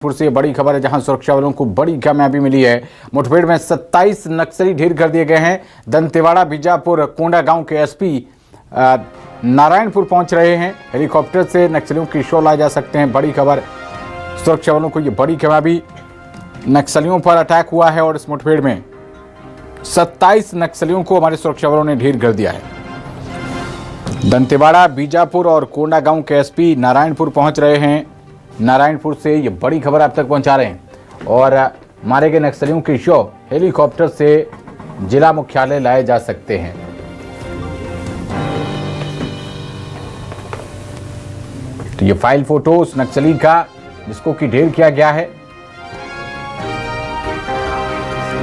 पुर से बड़ी खबर है जहां सुरक्षा बलों को बड़ी कामयाबी मिली है। मुठभेड़ में 27 नक्सली ढेर कर दिए गए हैं। दंतेवाड़ा बीजापुर कोंडा गांव के एसपी नारायणपुर पहुंच रहे हैं। हेलीकॉप्टर से नक्सलियों की शो लाए जा सकते हैं। बड़ी खबर, सुरक्षा बलों को ये बड़ी कामयाबी, नक्सलियों पर अटैक हुआ है और इस मुठभेड़ में 27 नक्सलियों को हमारे सुरक्षा बलों ने ढेर कर दिया है। दंतेवाड़ा बीजापुर और कोंडा गांव के एसपी नारायणपुर पहुंच रहे हैं। नारायणपुर से ये बड़ी खबर आप तक पहुंचा रहे हैं और मारे गए नक्सलियों की शव हेलीकॉप्टर से जिला मुख्यालय लाए जा सकते हैं। तो ये फाइल फोटो उस नक्सली का जिसको कि ढेर किया गया है।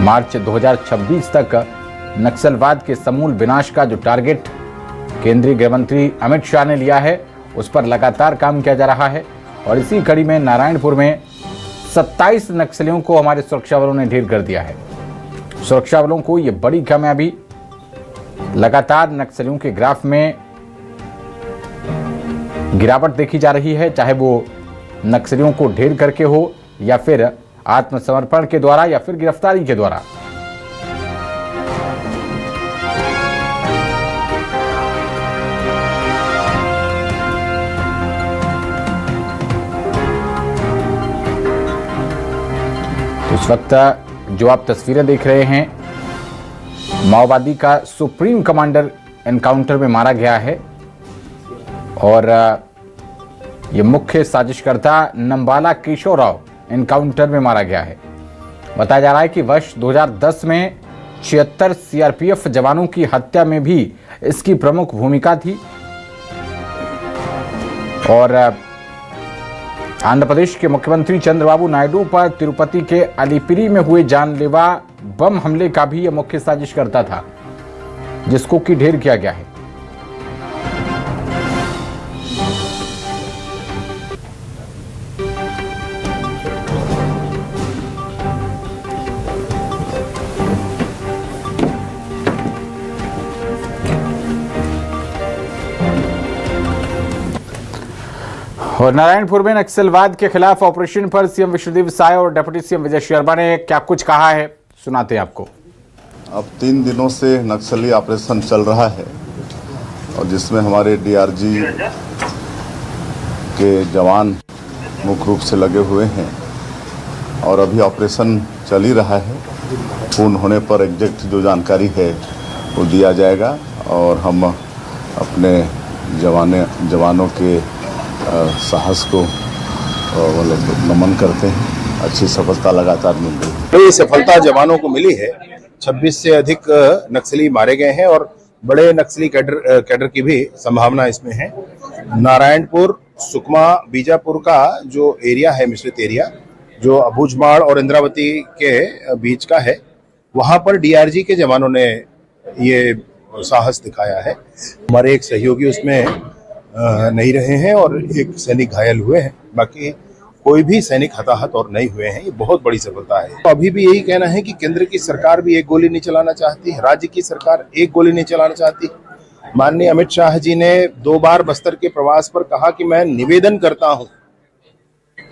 मार्च 2026 तक नक्सलवाद के समूल विनाश का जो टारगेट केंद्रीय गृह मंत्री अमित शाह ने लिया है, उस पर लगातार काम किया जा रहा है और इसी कड़ी में नारायणपुर में 27 नक्सलियों को हमारे सुरक्षा बलों ने ढेर कर दिया है। सुरक्षा बलों को ये बड़ी कामयाबी, लगातार नक्सलियों के ग्राफ में गिरावट देखी जा रही है, चाहे वो नक्सलियों को ढेर करके हो या फिर आत्मसमर्पण के द्वारा या फिर गिरफ्तारी के द्वारा। इस वक्त जो आप तस्वीरें देख रहे हैं, माओवादी का सुप्रीम कमांडर एनकाउंटर में मारा गया है और ये मुख्य साजिशकर्ता नंबाला केशव राव एनकाउंटर में मारा गया है। बताया जा रहा है कि वर्ष 2010 में 76 सीआरपीएफ जवानों की हत्या में भी इसकी प्रमुख भूमिका थी और आंध्र प्रदेश के मुख्यमंत्री चंद्रबाबू नायडू पर तिरुपति के अलिपिरी में हुए जानलेवा बम हमले का भी यह मुख्य साजिशकर्ता था, जिसको कि ढेर किया गया है। और नारायणपुर में नक्सलवाद के खिलाफ ऑपरेशन पर सीएम विष्णुदेव साय और डिप्टी सीएम विजय शर्मा ने क्या कुछ कहा है, सुनाते हैं आपको। अब 3 दिनों से नक्सली ऑपरेशन चल रहा है और जिसमें हमारे डीआरजी के जवान मुख्य रूप से लगे हुए हैं और अभी ऑपरेशन चल ही रहा है। पूर्ण होने पर एग्जैक्ट जो जानकारी है वो दिया जाएगा और हम अपने जवानों के साहस को नमन करते हैं। अच्छी सफलता लगातार मिल रही है। तो ये सफलता जवानों को मिली है। 26 से अधिक नक्सली मारे गए हैं और बड़े नक्सली कैडर की भी संभावना इसमें है। नारायणपुर, सुकमा, बीजापुर का जो एरिया है, मिश्रित एरिया जो अबूझमाड़ और इंद्रावती के बीच का है, वहां पर डीआरजी के जवानों ने ये साहस दिखाया है। हमारे एक सहयोगी उसमें नहीं रहे हैं और एक सैनिक घायल हुए हैं, बाकी कोई भी सैनिक हताहत और नहीं हुए हैं। ये बहुत बड़ी सफलता है। तो अभी भी यही कहना है कि केंद्र की सरकार भी एक गोली नहीं चलाना चाहती, राज्य की सरकार एक गोली नहीं चलाना चाहती। माननीय अमित शाह जी ने 2 बार बस्तर के प्रवास पर कहा कि मैं निवेदन करता हूं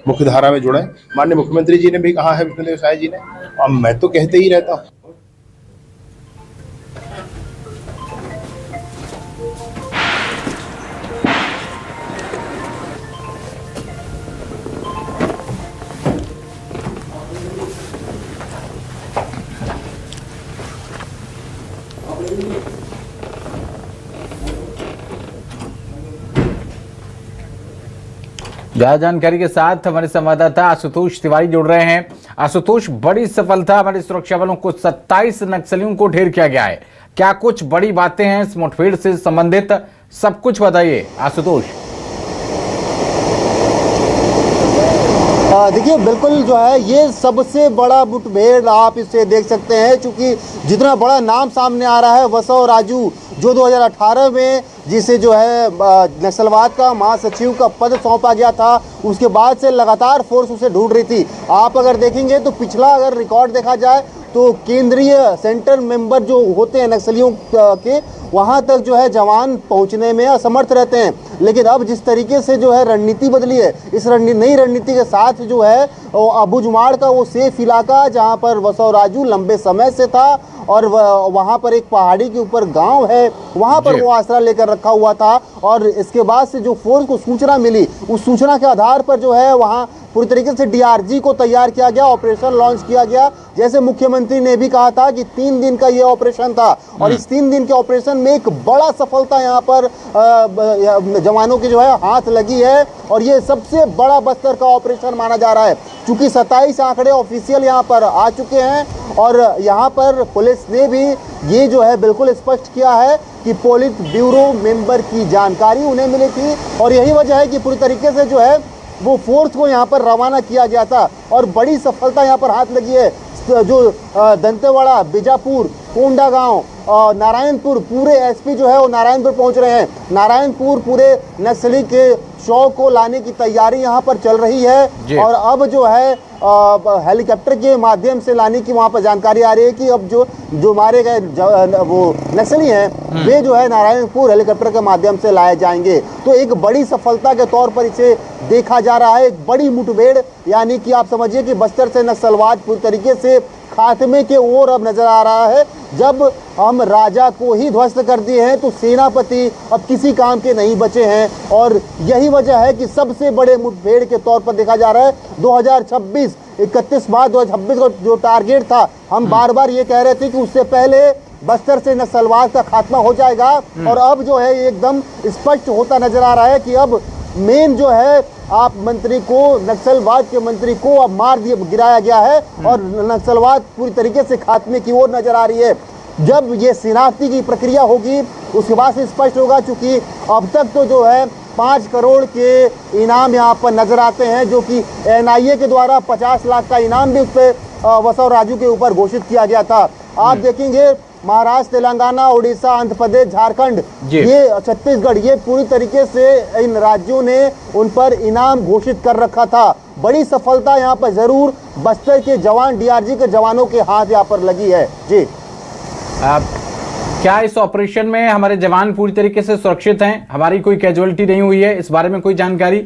मुख्य धारा में जुड़े। माननीय मुख्यमंत्री जी ने भी कहा है, विष्णुदेव साय जी ने, और मैं तो कहते ही रहता हूं। ज्यादा जानकारी के साथ हमारे संवाददाता आशुतोष तिवारी जुड़ रहे हैं। आशुतोष, बड़ी सफलता, हमारे सुरक्षा बलों को 27 नक्सलियों को ढेर किया गया है। क्या कुछ बड़ी बातें हैं इस मुठभेड़ से संबंधित, सब कुछ बताइए आशुतोष। देखिए, बिल्कुल जो है ये सबसे बड़ा मुठभेड़ आप इसे देख सकते हैं, क्योंकि जितना बड़ा नाम सामने आ रहा है, वसव राजू जो 2018 में जिसे जो है नक्सलवाद का महासचिव का पद सौंपा गया था, उसके बाद से लगातार फोर्स उसे ढूंढ रही थी। आप अगर देखेंगे तो पिछला अगर रिकॉर्ड देखा जाए तो केंद्रीय सेंटर मेंबर जो होते हैं नक्सलियों के, वहां तक जो है जवान पहुंचने में असमर्थ रहते हैं। लेकिन अब जिस तरीके से जो है रणनीति बदली है, इस नई रणनीति के साथ जो है अबुझमाड़ का वो सेफ इलाका जहां पर वसौ राजू लंबे समय से था और वहां पर एक पहाड़ी के ऊपर गांव है, वहां पर वो आसरा लेकर रखा हुआ था। और इसके बाद से जो फोर्स को सूचना मिली, उस सूचना के आधार पर जो है वहां पूरी तरीके से डीआरजी को तैयार किया गया, ऑपरेशन लॉन्च किया गया। जैसे मुख्यमंत्री ने भी कहा था कि 3 दिन का ये ऑपरेशन था और इस 3 दिन के ऑपरेशन में एक बड़ा सफलता यहाँ पर जवानों की जो है हाथ लगी है और ये सबसे बड़ा बस्तर का ऑपरेशन माना जा रहा है। चूंकि 27 आंकड़े ऑफिशियल यहाँ पर आ चुके हैं और यहाँ पर पुलिस ने भी ये जो है बिल्कुल स्पष्ट किया है कि पोलित ब्यूरो मेंबर की जानकारी उन्हें मिली थी और यही वजह है कि पूरी तरीके से जो है वो फोर्स को यहाँ पर रवाना किया गया था और बड़ी सफलता यहाँ पर हाथ लगी है। जो दंतेवाड़ा, बीजापुर, कोंडागांव, नारायणपुर, पूरे एसपी जो है वो नारायणपुर पहुंच रहे हैं। नारायणपुर पूरे नक्सली के शव को लाने की तैयारी यहाँ पर चल रही है और अब जो है हेलीकॉप्टर के माध्यम से लाने की वहाँ पर जानकारी आ रही है कि अब जो मारे गए वो नक्सली हैं वे जो है नारायणपुर हेलीकॉप्टर के माध्यम से लाए जाएंगे। तो एक बड़ी सफलता के तौर पर इसे देखा जा रहा है, एक बड़ी मुठभेड़, यानी कि आप समझिए कि बस्तर से नक्सलवाद पूरी तरीके से खात्मे के ओर अब नजर आ रहा है। जब हम राजा को ही ध्वस्त कर दिए हैं तो सेनापति अब किसी काम के नहीं बचे हैं और यही वजह है कि सबसे बड़े मुठभेड़ के तौर पर देखा जा रहा है। 2026 31 मार्च 2026 का जो टारगेट था, हम बार बार ये कह रहे थे कि उससे पहले बस्तर से नक्सलवाद का खात्मा हो जाएगा और अब जो है एकदम स्पष्ट होता नजर आ रहा है कि अब मेन जो है आप मंत्री को, नक्सलवाद के मंत्री को अब गिराया गया है और नक्सलवाद पूरी तरीके से खात्मे की ओर नजर आ रही है। जब ये शिनाख्ती की प्रक्रिया होगी उसके बाद से स्पष्ट होगा, चूंकि अब तक तो जो है 5 करोड़ के इनाम यहाँ पर नजर आते हैं, जो कि एनआईए के द्वारा 50 लाख का इनाम भी उस पर वसौ राजू के ऊपर घोषित किया गया था। आप देखेंगे महाराष्ट्र, तेलंगाना, उड़ीसा, आंध्र प्रदेश, झारखंड, ये छत्तीसगढ़, ये पूरी तरीके से इन राज्यों ने उन पर इनाम घोषित कर रखा था। बड़ी सफलता यहाँ पर जरूर बस्तर के जवान, डीआरजी के जवानों के हाथ यहाँ पर लगी है। जी, क्या इस ऑपरेशन में हमारे जवान पूरी तरीके से सुरक्षित हैं? हमारी कोई कैजुअलिटी नहीं हुई है? इस बारे में कोई जानकारी?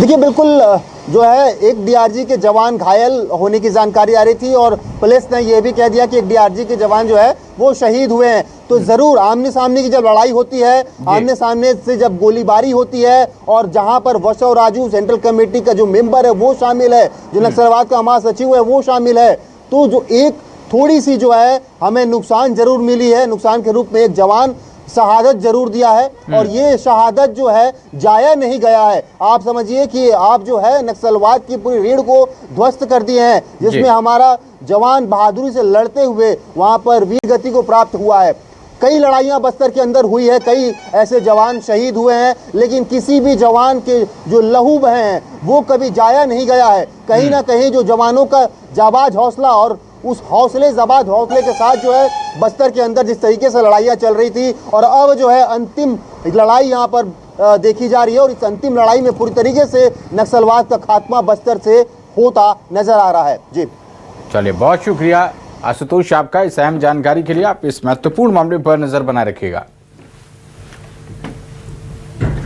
देखिए, बिल्कुल जो है एक डीआरजी के जवान घायल होने की जानकारी आ रही थी और पुलिस ने यह भी कह दिया कि एक डीआरजी के जवान जो है वो शहीद हुए हैं। तो जरूर आमने सामने की जब लड़ाई होती है, आमने सामने से जब गोलीबारी होती है और जहां पर वसौ राजू सेंट्रल कमेटी का जो मेंबर है वो शामिल है, जो नक्सलवाद का महासचिव है वो शामिल है, तो जो एक थोड़ी सी जो है हमें नुकसान जरूर मिली है। नुकसान के रूप में एक जवान शहादत जरूर दिया है और ये शहादत जो है जाया नहीं गया है। आप समझिए कि आप जो है नक्सलवाद की पूरी रीढ़ को ध्वस्त कर दिए हैं, जिसमें हमारा जवान बहादुरी से लड़ते हुए वहां पर वीर गति को प्राप्त हुआ है। कई लड़ाइयां बस्तर के अंदर हुई है, कई ऐसे जवान शहीद हुए हैं, लेकिन किसी भी जवान के जो लहू बहे हैं वो कभी जाया नहीं गया है। कहीं ना कहीं जो जवानों का जाबाज हौसला और उस जाबाज हौसले के साथ जो है बस्तर के अंदर जिस तरीके से लड़ाइयाँ चल रही थी और अब जो है अंतिम लड़ाई यहाँ पर देखी जा रही है और इस अंतिम लड़ाई में पूरी तरीके से नक्सलवाद का खात्मा बस्तर से होता नजर आ रहा है। जी, चलिए, बहुत शुक्रिया आशुतोष आपका इस अहम जानकारी के लिए। आप इस महत्वपूर्ण मामले पर नजर बनाए रखिएगा।